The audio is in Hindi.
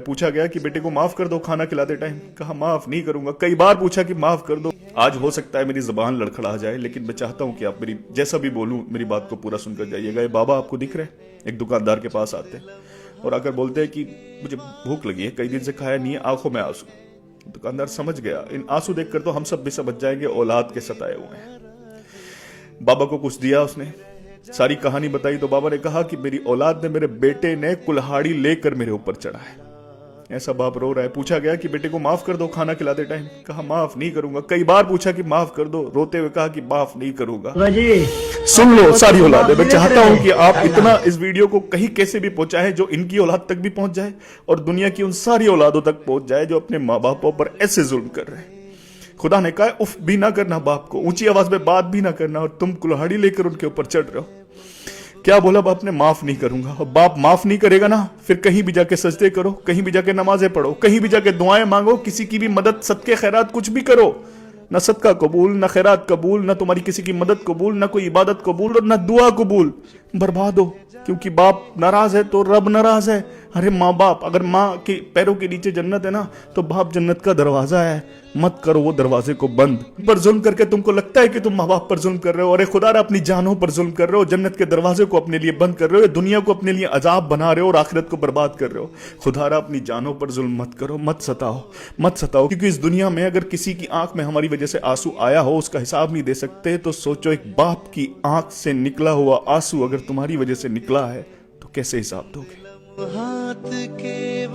पूछा गया कि बेटे को माफ कर दो खाना खिलाते टाइम, कहा माफ नहीं करूंगा। कई बार पूछा कि माफ कर दो। आज हो सकता है मेरी जबान लड़खड़ा जाए, लेकिन मैं चाहता हूं कि आप मेरी जैसा भी बोलूं मेरी बात को पूरा सुनकर जाइएगा। ये बाबा आपको दिख रहे हैं, एक दुकानदार के पास आते हैं और आकर बोलते हैं कि मुझे भूख लगी है, कई दिन से खाया नहीं है, आंखों में आंसू। दुकानदार समझ गया, इन आंसू देखकर तो हम सब भी समझ जाएंगे औलाद के सताए हुए हैं। बाबा को कुछ दिया, उसने सारी कहानी बताई तो बाबा ने कहा कि मेरी औलाद ने, मेरे बेटे ने कुल्हाड़ी लेकर मेरे ऊपर चढ़ा है। ऐसा बाप रो रहा है। पूछा गया कि बेटे को माफ कर दो खाना खिलाते टाइम, कहा माफ नहीं करूंगा। कई बार पूछा कि माफ कर दो, रोते हुए कहा कि माफ नहीं करूंगा। सुन लो सारी औलाद, मैं चाहता हूं कि आप इतना इस वीडियो को कहीं कैसे भी पहुंचाएं जो इनकी औलाद तक भी पहुंच जाए और दुनिया की उन सारी औलादों तक पहुंच जाए जो अपने माँ बापों पर ऐसे जुल्म कर रहे हैं। खुदा ने कहा उफ भी ना करना, बाप को ऊंची आवाज में बात भी ना करना, और तुम कुल्हाड़ी लेकर उनके ऊपर चढ़ रहे हो। क्या बोला बाप ने? माफ नहीं करूंगा। और बाप माफ नहीं करेगा ना, फिर कहीं भी जाके सजदे करो, कहीं भी जाके नमाजें पढ़ो, कहीं भी जाके दुआएं मांगो, किसी की भी मदद, सदके खैरात कुछ भी करो, ना सदका कबूल, ना खैरात कबूल, ना तुम्हारी किसी की मदद कबूल, ना कोई इबादत कबूल और ना दुआ कबूल। बर्बाद हो, क्योंकि बाप नाराज है तो रब नाराज है। अरे माँ बाप, अगर माँ के पैरों के नीचे जन्नत है ना, तो बाप जन्नत का दरवाजा है। मत करो वो दरवाजे को बंद। पर जुल्म करके तुमको लगता है कि तुम माँ बाप पर जुल्म कर रहे हो, अरे खुदा अपनी जानों पर जुल्म कर रहे हो, जन्नत के दरवाजे को अपने लिए बंद कर रहे हो, दुनिया को अपने लिए अजाब बना रहे हो और आखिरत को बर्बाद कर रहे हो। खुदा अपनी जानों पर जुल्म मत करो, मत सताओ, मत सताओ, क्योंकि इस दुनिया में अगर किसी की आंख में हमारी वजह से आंसू आया हो, उसका हिसाब नहीं दे सकते, तो सोचो एक बाप की आंख से निकला हुआ आंसू अगर तुम्हारी वजह से निकला है तो कैसे हिसाब दोगे? हाथ के